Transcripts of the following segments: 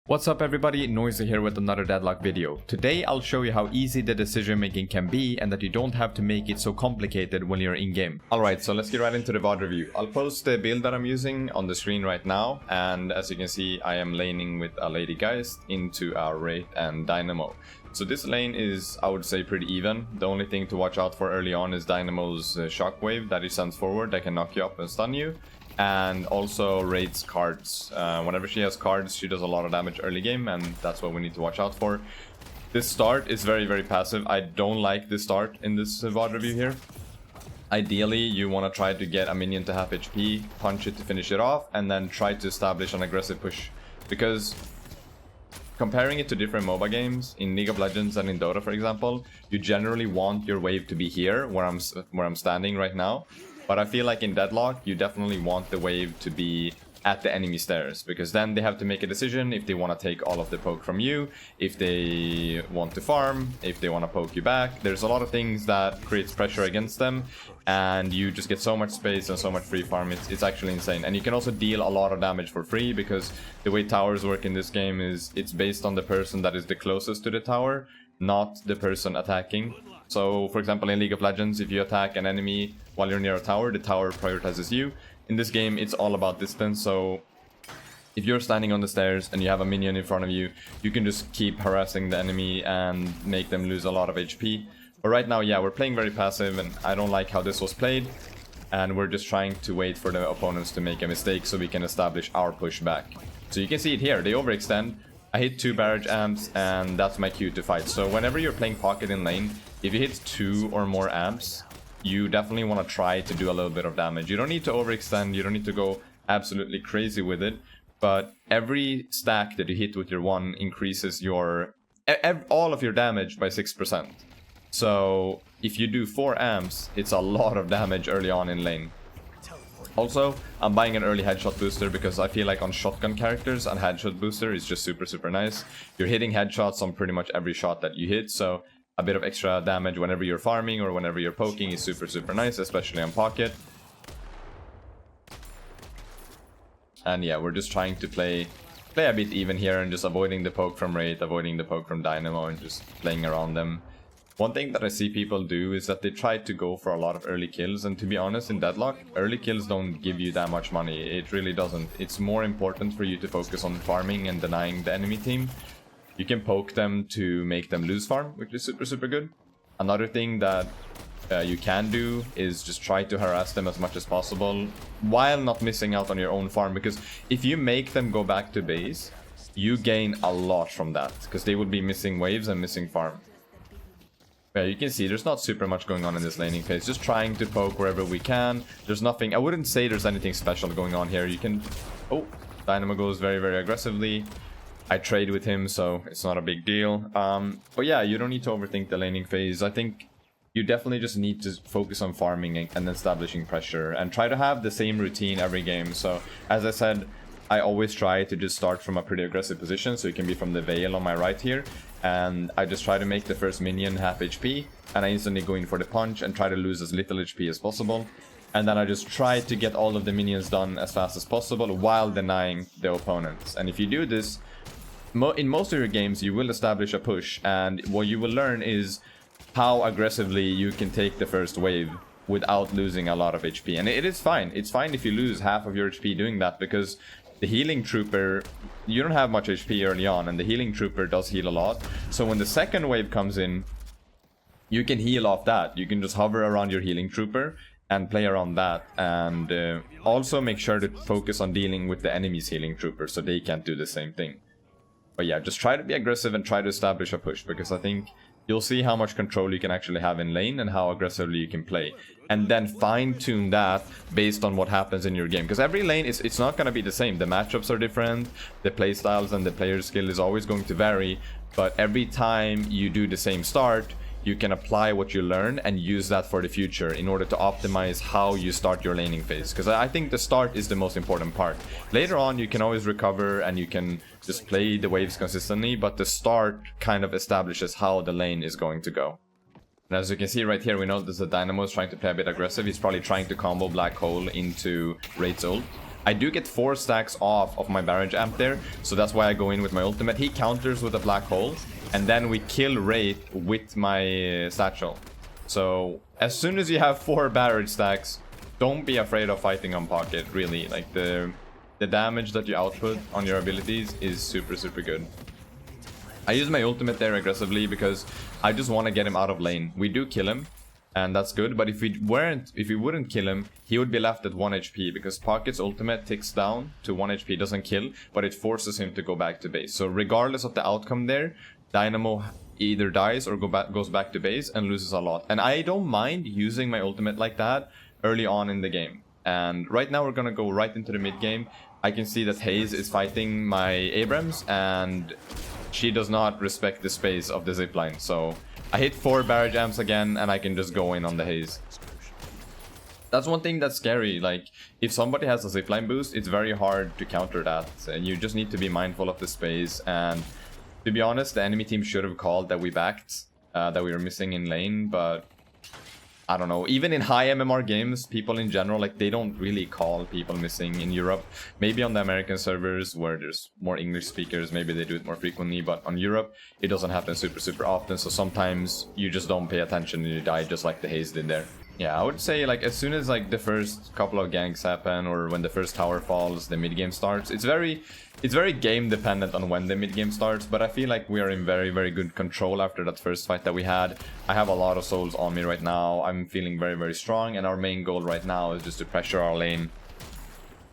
What's up everybody, Noizeeh here with another Deadlock video. Today I'll show you how easy the decision making can be and that you don't have to make it so complicated when you're in game. Alright, so let's get right into the VOD review. I'll post the build that I'm using on the screen right now, and as you can see I am laning with a Lady Geist into our Wraith and Dynamo. So this lane is, I would say, pretty even. The only thing to watch out for early on is Dynamo's shockwave that he sends forward that can knock you up and stun you. And also Wraith's cards. Whenever she has cards, she does a lot of damage early game, and that's what we need to watch out for. This start is very passive. I don't like this start in this VOD review here. Ideally, you want to try to get a minion to half HP, punch it to finish it off, and then try to establish an aggressive push. Because comparing it to different MOBA games, in League of Legends and in Dota for example, you generally want your wave to be here, where I'm standing right now. But I feel like in Deadlock, you definitely want the wave to be at the enemy stairs, because then they have to make a decision if they want to take all of the poke from you, if they want to farm, if they want to poke you back. There's a lot of things that creates pressure against them, and you just get so much space and so much free farm. It's actually insane. And you can also deal a lot of damage for free, because the way towers work in this game is it's based on the person that is the closest to the tower, not the person attacking. So, for example, in League of Legends, if you attack an enemy while you're near a tower, the tower prioritizes you. In this game, it's all about distance, so if you're standing on the stairs and you have a minion in front of you, you can just keep harassing the enemy and make them lose a lot of HP. But right now, yeah, we're playing very passive, and I don't like how this was played. And we're just trying to wait for the opponents to make a mistake so we can establish our push back. So you can see it here, they overextend. I hit 2 barrage amps, and that's my cue to fight. So whenever you're playing pocket in lane, if you hit 2 or more amps, you definitely want to try to do a little bit of damage. You don't need to overextend, you don't need to go absolutely crazy with it, but every stack that you hit with your 1 increases your all of your damage by 6%. So if you do 4 amps, it's a lot of damage early on in lane. Also, I'm buying an early headshot booster because I feel like on shotgun characters, a headshot booster is just super nice. You're hitting headshots on pretty much every shot that you hit, so a bit of extra damage whenever you're farming or whenever you're poking is super nice, especially on pocket. And yeah, we're just trying to play a bit even here and just avoiding the poke from Wraith, avoiding the poke from Dynamo, and just playing around them. One thing that I see people do is that they try to go for a lot of early kills, and to be honest, in Deadlock, early kills don't give you that much money. It really doesn't. It's more important for you to focus on farming and denying the enemy team. You can poke them to make them lose farm, which is super good. Another thing that you can do is just try to harass them as much as possible while not missing out on your own farm, because if you make them go back to base, you gain a lot from that, because they would be missing waves and missing farm. Yeah, you can see there's not super much going on in this laning phase. Just trying to poke wherever we can. There's nothing, I wouldn't say there's anything special going on here. You can, oh, Dynamo goes very aggressively. I trade with him, so it's not a big deal. But yeah, you don't need to overthink the laning phase. I think you definitely just need to focus on farming and establishing pressure, and try to have the same routine every game. So as I said, I always try to just start from a pretty aggressive position, so you can be from the Veil on my right here. And I just try to make the first minion half HP, and I instantly go in for the punch and try to lose as little HP as possible. And then I just try to get all of the minions done as fast as possible while denying the opponents. And if you do this, in most of your games, you will establish a push, and what you will learn is how aggressively you can take the first wave without losing a lot of HP. And it is fine. It's fine if you lose half of your HP doing that, because the healing trooper, you don't have much HP early on, and the healing trooper does heal a lot. So when the second wave comes in, you can heal off that. You can just hover around your healing trooper and play around that, and also make sure to focus on dealing with the enemy's healing trooper so they can't do the same thing. But yeah, just try to be aggressive and try to establish a push, because I think you'll see how much control you can actually have in lane and how aggressively you can play. And then fine-tune that based on what happens in your game. Because every lane, it's not going to be the same. The matchups are different, the playstyles and the player skill is always going to vary. But every time you do the same start, you can apply what you learn and use that for the future in order to optimize how you start your laning phase. Because I think the start is the most important part. Later on, you can always recover and you can just play the waves consistently, but the start kind of establishes how the lane is going to go. And as you can see right here, we know that the Dynamo is trying to play a bit aggressive. He's probably trying to combo Black Hole into Wraith's ult. I do get 4 stacks off of my barrage amp there, so that's why I go in with my ultimate. He counters with a black hole, and then we kill Wraith with my satchel. So as soon as you have 4 barrage stacks, don't be afraid of fighting on pocket, really. Like the damage that you output on your abilities is super good. I use my ultimate there aggressively because I just want to get him out of lane. We do kill him, and that's good, but if we wouldn't kill him, he would be left at 1 HP, because Pocket's ultimate ticks down to 1 HP, doesn't kill, but it forces him to go back to base. So regardless of the outcome there, Dynamo either dies or goes back to base and loses a lot. And I don't mind using my ultimate like that early on in the game. And right now we're gonna go right into the mid game. I can see that Haze is fighting my Abrams, and she does not respect the space of the zipline. So I hit 4 barrage amps again, and I can just go in on the Haze. That's one thing that's scary. Like, if somebody has a zipline boost, it's very hard to counter that. And you just need to be mindful of the space. And to be honest, the enemy team should have called that we backed, that we were missing in lane, but I don't know. Even in high MMR games, people in general, like, they don't really call people missing in Europe. Maybe on the American servers where there's more English speakers, maybe they do it more frequently, but on Europe, it doesn't happen super often, so sometimes you just don't pay attention and you die, just like the Haze did there. Yeah, I would say, like, as soon as, like, the first couple of ganks happen, or when the first tower falls, the mid game starts. It's very game dependent on when the mid game starts, but I feel like we are in very good control after that first fight that we had. I have a lot of souls on me right now. I'm feeling very strong, and our main goal right now is just to pressure our lane.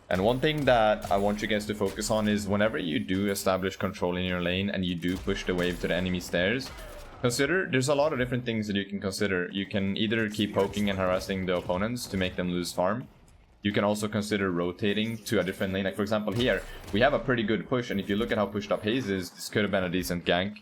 And one thing that I want you guys to focus on is whenever you do establish control in your lane and you do push the wave to the enemy stairs, there's a lot of different things that you can consider. You can either keep poking and harassing the opponents to make them lose farm. You can also consider rotating to a different lane. Like, for example, here, we have a pretty good push, and if you look at how pushed up Haze is, this could have been a decent gank.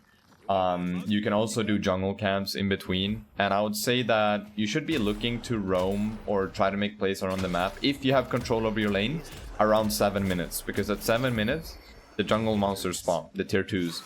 You can also do jungle camps in between, and I would say that you should be looking to roam or try to make plays around the map, if you have control over your lane, around 7 minutes. Because at 7 minutes, the jungle monsters spawn, the tier 2s.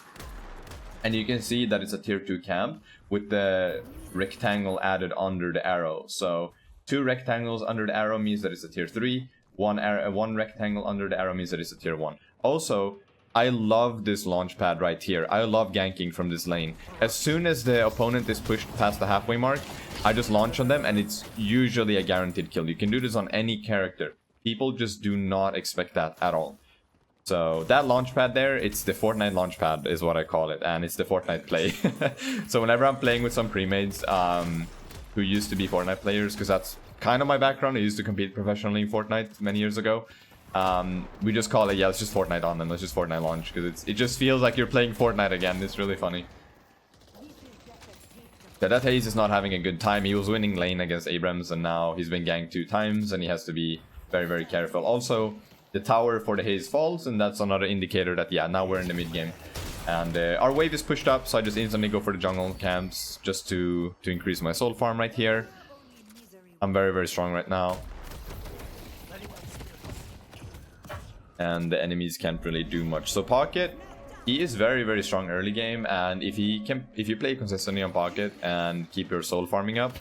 And you can see that it's a tier 2 camp with the rectangle added under the arrow. So 2 rectangles under the arrow means that it's a tier 3. One rectangle under the arrow means that it's a tier 1. Also, I love this launch pad right here. I love ganking from this lane. As soon as the opponent is pushed past the halfway mark, I just launch on them, and it's usually a guaranteed kill. You can do this on any character. People just do not expect that at all. So that launchpad there, it's the Fortnite launchpad is what I call it, and it's the Fortnite play. So whenever I'm playing with some pre-mates who used to be Fortnite players, because that's kind of my background, I used to compete professionally in Fortnite many years ago, we just call it, yeah, it's just Fortnite on, and let's just Fortnite launch, because it just feels like you're playing Fortnite again. It's really funny. Yeah, that Haze is not having a good time. He was winning lane against Abrams, and now he's been ganked 2 times, and he has to be very careful. Also, the tower for the Haze falls, and that's another indicator that, yeah, now we're in the mid game. And our wave is pushed up, so I just instantly go for the jungle camps just to increase my soul farm right here. I'm very strong right now. And the enemies can't really do much. So Pocket, he is very strong early game, and if you play consistently on Pocket and keep your soul farming up,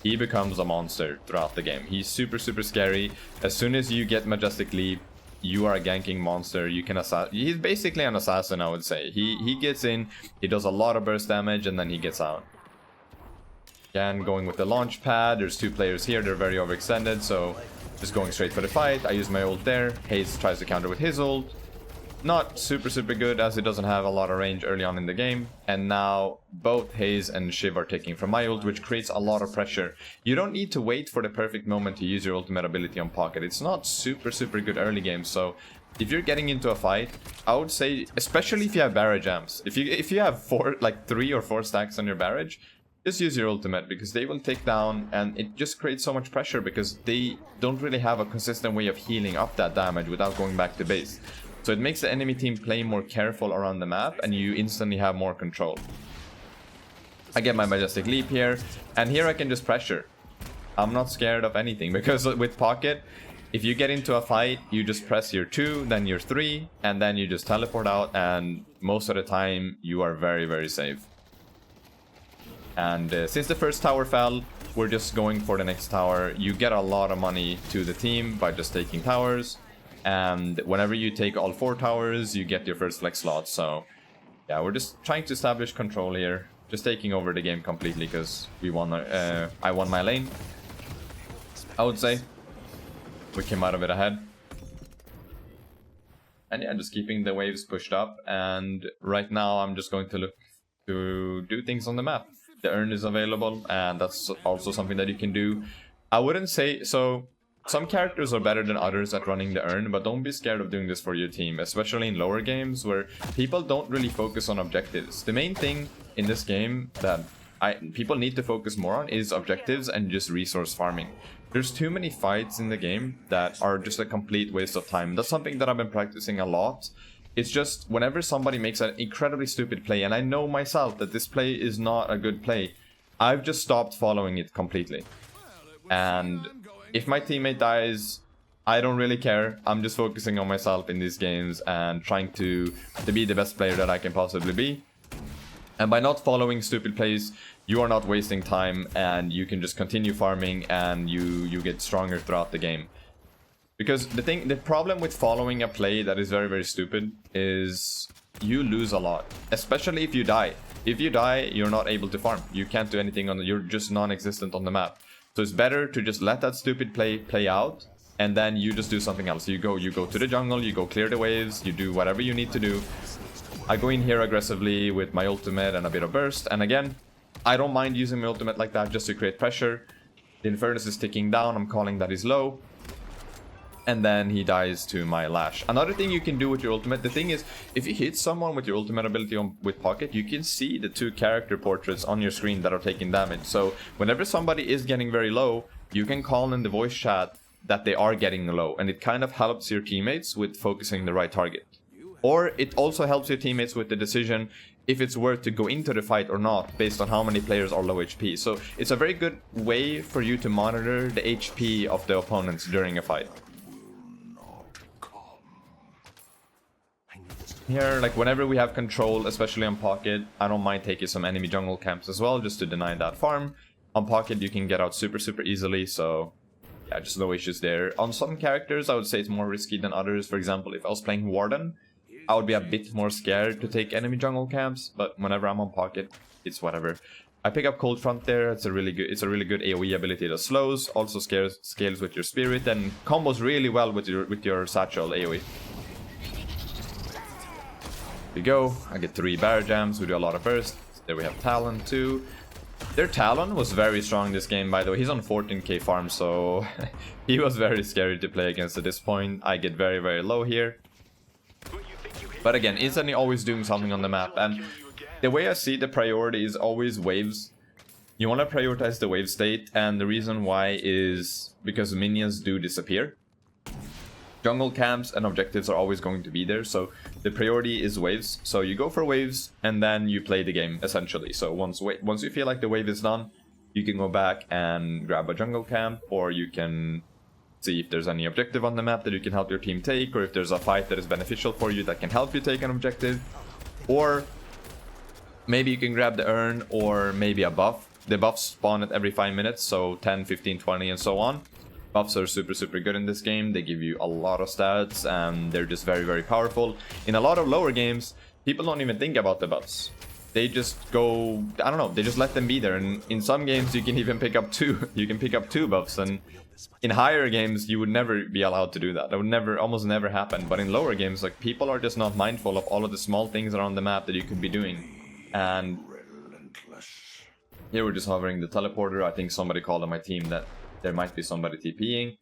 he becomes a monster throughout the game. He's super scary. As soon as you get Majestic Leap, you are a ganking monster. You can he's basically an assassin, I would say. He gets in, he does a lot of burst damage, and then he gets out. Again, going with the launch pad. There's 2 players here, they're very overextended, so just going straight for the fight. I use my ult there. Haze tries to counter with his ult. Not super good, as it doesn't have a lot of range early on in the game. And now both Haze and Shiv are taking from my ult, which creates a lot of pressure. You don't need to wait for the perfect moment to use your ultimate ability on Pocket. It's not super good early game, so if you're getting into a fight, I would say, especially if you have barrage amps, if you have 3 or 4 stacks on your barrage, just use your ultimate, because they will take down, and it just creates so much pressure because they don't really have a consistent way of healing up that damage without going back to base. So it makes the enemy team play more careful around the map, and you instantly have more control. I get my Majestic Leap here, and here I can just pressure. I'm not scared of anything, because with Pocket, if you get into a fight, you just press your 2, then your 3, and then you just teleport out, and most of the time you are very safe. And since the first tower fell, we're just going for the next tower. You get a lot of money to the team by just taking towers. and whenever you take all 4 towers, you get your first flex slot. So yeah, we're just trying to establish control here, just taking over the game completely because we won. I won my lane, I would say. We came out of it ahead. And yeah, just keeping the waves pushed up. And right now I'm just going to look to do things on the map. The urn is available, and that's also something that you can do. I wouldn't say so. Some characters are better than others at running the urn, but don't be scared of doing this for your team, especially in lower games where people don't really focus on objectives. The main thing in this game that people need to focus more on is objectives and just resource farming. There's too many fights in the game that are just a complete waste of time. That's something that I've been practicing a lot. It's just whenever somebody makes an incredibly stupid play, and I know myself that this play is not a good play, I've just stopped following it completely. And if my teammate dies, I don't really care. I'm just focusing on myself in these games and trying to be the best player that I can possibly be. And by not following stupid plays, you are not wasting time, and you can just continue farming, and you get stronger throughout the game. Because the problem with following a play that is very, very stupid is you lose a lot, especially if you die. If you die, you're not able to farm. You can't do anything you're just non-existent on the map. So it's better to just let that stupid play out, and then you just do something else. You go to the jungle, you go clear the waves, you do whatever you need to do. I go in here aggressively with my ultimate and a bit of burst, and again, I don't mind using my ultimate like that just to create pressure. The Infernus is ticking down, I'm calling that he's low. And then he dies to my lash. Another thing you can do with your ultimate, the thing is, if you hit someone with your ultimate ability with pocket, you can see the 2 character portraits on your screen that are taking damage. So whenever somebody is getting very low, you can call in the voice chat that they are getting low, and it kind of helps your teammates with focusing the right target. Or it also helps your teammates with the decision if it's worth to go into the fight or not, based on how many players are low HP. So it's a very good way for you to monitor the HP of the opponents during a fight. Here, like whenever we have control, especially on pocket, I don't mind taking some enemy jungle camps as well, just to deny that farm. On pocket, you can get out super easily, so yeah, just no issues there. On some characters, I would say it's more risky than others. For example, if I was playing Warden, I would be a bit more scared to take enemy jungle camps, but whenever I'm on pocket, it's whatever. I pick up Cold Front there. It's a really good AoE ability that slows, also scales with your spirit, and combos really well with your satchel AoE. We go. I get 3 barrier jams. We do a lot of burst. There we have Talon too. Their Talon was very strong this game, by the way. He's on 14k farm, so he was very scary to play against at this point. I get very, very low here. But again, isn't he always doing something on the map? And the way I see the priority is always waves. You want to prioritize the wave state, and the reason why is because minions do disappear. Jungle camps and objectives are always going to be there, so the priority is waves. So you go for waves, and then you play the game, essentially. So once you feel like the wave is done, you can go back and grab a jungle camp, or you can see if there's any objective on the map that you can help your team take, or if there's a fight that is beneficial for you that can help you take an objective. Or maybe you can grab the urn, or maybe a buff. The buffs spawn at every 5 minutes, so 10, 15, 20, and so on. Buffs are super good in this game. They give you a lot of stats, and they're just very powerful. In a lot of lower games, people don't even think about the buffs. They just go, I don't know, they just let them be there. And in some games, you can even pick up 2. You can pick up 2 buffs, and in higher games, you would never be allowed to do that. That would almost never happen. But in lower games, like, people are just not mindful of all of the small things around the map that you could be doing. And here we're just hovering the teleporter. I think somebody called on my team that there might be somebody TPing.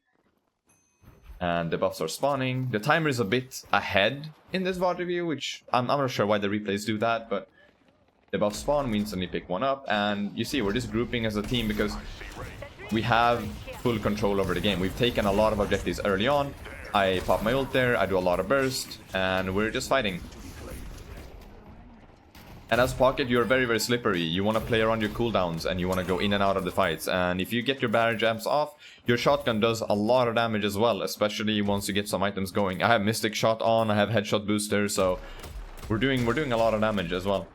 And the buffs are spawning. The timer is a bit ahead in this VOD review, which I'm not sure why the replays do that, but the buffs spawn, we instantly pick one up, and you see we're just grouping as a team because we have full control over the game. We've taken a lot of objectives early on. I pop my ult there, I do a lot of burst, and we're just fighting. And as pocket, you're very slippery. You want to play around your cooldowns, and you want to go in and out of the fights. And if you get your barrier jams off, your shotgun does a lot of damage as well, especially once you get some items going. I have Mystic Shot on, I have Headshot Booster, so we're doing a lot of damage as well.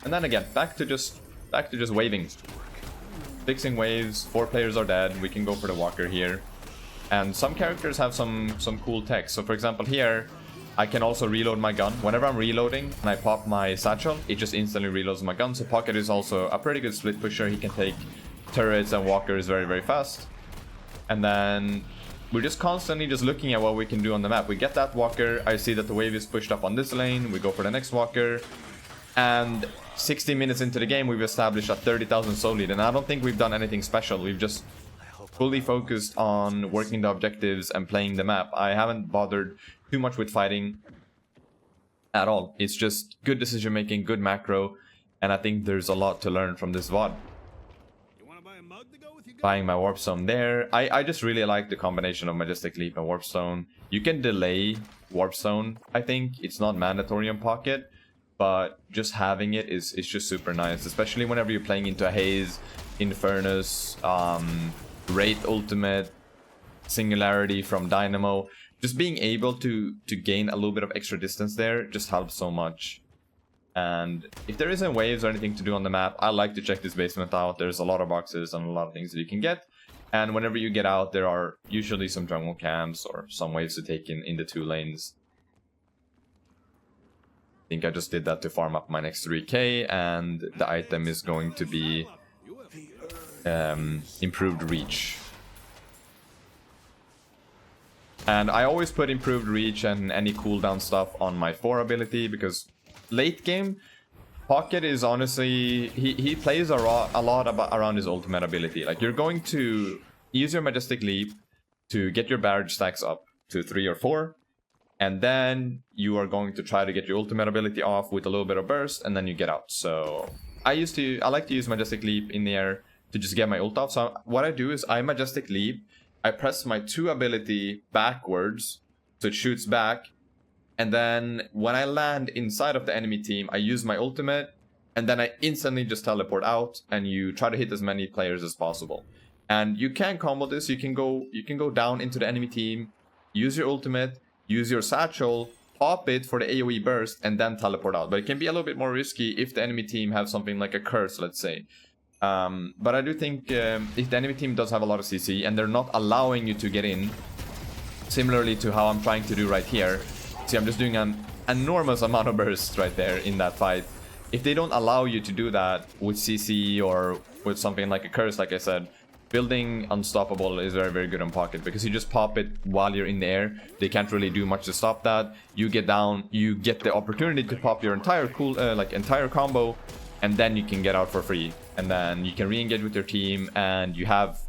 And then again, back to just waving. Fixing waves, 4 players are dead, we can go for the walker here. And some characters have some cool tech. So for example here, I can also reload my gun. Whenever I'm reloading and I pop my satchel, it just instantly reloads my gun. So Pocket is also a pretty good split pusher. He can take turrets and walkers very, very fast. And then we're just constantly just looking at what we can do on the map. We get that walker, I see that the wave is pushed up on this lane, we go for the next walker, and 60 minutes into the game we've established a 30,000 soul lead, and I don't think we've done anything special. We've just fully focused on working the objectives and playing the map. I haven't bothered too much with fighting at all. It's just good decision making, good macro, and I think there's a lot to learn from this VOD. Buying my warp stone there. I just really like the combination of Majestic Leap and warp stone. You can delay warp stone, I think. It's not mandatory on Pocket, but just having it is just super nice, especially whenever you're playing into a haze, Infernus, Wraith ultimate, Singularity from Dynamo. Just being able to gain a little bit of extra distance there just helps so much. And if there isn't waves or anything to do on the map, I like to check this basement out. There's a lot of boxes and a lot of things that you can get. And whenever you get out, there are usually some jungle camps or some waves to take in the 2 lanes. I think I just did that to farm up my next 3k, and the item is going to be improved reach. And I always put improved reach and any cooldown stuff on my 4 ability, because late game, Pocket is honestly, he plays a lot around his ultimate ability. Like, you're going to use your Majestic Leap to get your barrage stacks up to 3 or 4, and then you are going to try to get your ultimate ability off with a little bit of burst, and then you get out. So I like to use Majestic Leap in the air to just get my ult off. So what I do is I Majestic Leap, I press my 2 ability backwards, so it shoots back. And then when I land inside of the enemy team, I use my ultimate, and then I instantly just teleport out, and you try to hit as many players as possible. And you can combo this. You can go down into the enemy team, use your ultimate, use your satchel, pop it for the AoE burst, and then teleport out. But it can be a little bit more risky if the enemy team have something like a curse, let's say. But I do think if the enemy team does have a lot of CC and they're not allowing you to get in, similarly to how I'm trying to do right here. See, I'm just doing an enormous amount of bursts right there in that fight. If they don't allow you to do that with CC or with something like a curse, like I said, building Unstoppable is very, very good on Pocket, because you just pop it while you're in the air. They can't really do much to stop that. You get down, you get the opportunity to pop your entire entire combo, and then you can get out for free. And then you can re-engage with your team, and you have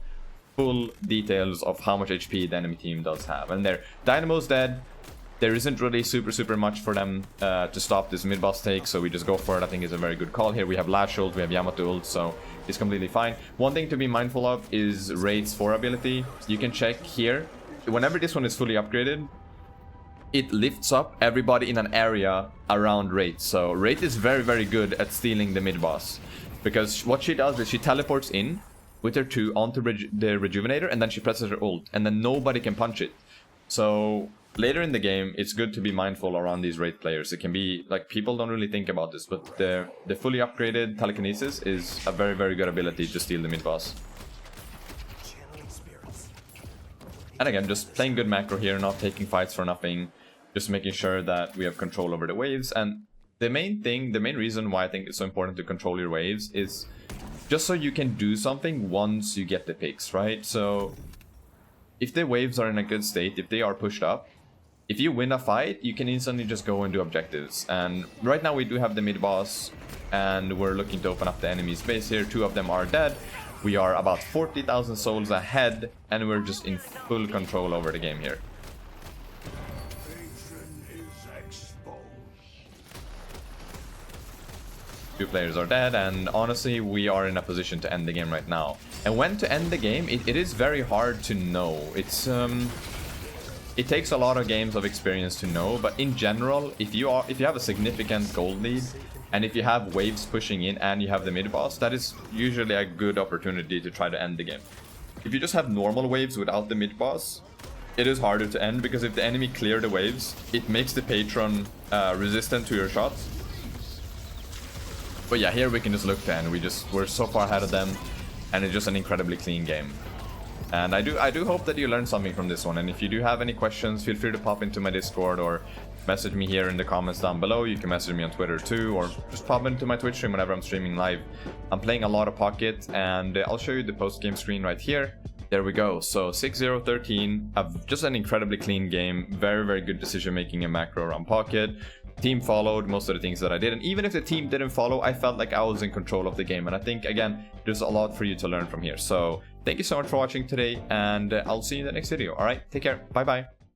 full details of how much HP the enemy team does have. And there, Dynamo's dead. There isn't really super much for them to stop this mid-boss take, so we just go for it. I think it's a very good call here. We have Lash ult, we have Yamato ult, so it's completely fine. One thing to be mindful of is Wraith's 4 ability. You can check here. Whenever this one is fully upgraded, it lifts up everybody in an area around Wraith. So Wraith is very, very good at stealing the mid-boss, because what she does is she teleports in with her 2 onto the Rejuvenator, and then she presses her ult, and then nobody can punch it. So later in the game, it's good to be mindful around these Wraith players. It can be, like, people don't really think about this, but the fully upgraded Telekinesis is a very, very good ability to steal the mid-boss. And again, just playing good macro here, not taking fights for nothing, just making sure that we have control over the waves. And the main reason why I think it's so important to control your waves is just so you can do something once you get the picks, right? So if the waves are in a good state, if they are pushed up, if you win a fight, you can instantly just go and do objectives. And right now we do have the mid-boss, and we're looking to open up the enemy space here. 2 of them are dead. We are about 40,000 souls ahead, and we're just in full control over the game here. Two players are dead, and honestly, we are in a position to end the game right now. And when to end the game, it is very hard to know. It takes a lot of games of experience to know, but in general, if you have a significant gold lead, and if you have waves pushing in and you have the mid-boss, that is usually a good opportunity to try to end the game. If you just have normal waves without the mid-boss, it is harder to end, because if the enemy clear the waves, it makes the patron resistant to your shots. But yeah, here we can just look to end. We're so far ahead of them, and it's just an incredibly clean game. And I do hope that you learned something from this one. And if you do have any questions, feel free to pop into my Discord or message me here in the comments down below. You can message me on Twitter too, or just pop into my Twitch stream whenever I'm streaming live. I'm playing a lot of Pocket, and I'll show you the post-game screen right here. There we go. So 6-0-13, just an incredibly clean game. Very, very good decision making in macro around Pocket. Team followed most of the things that I did, and even if the team didn't follow, I felt like I was in control of the game. And I think, again, there's a lot for you to learn from here. So thank you so much for watching today, and I'll see you in the next video. All right, take care. Bye bye.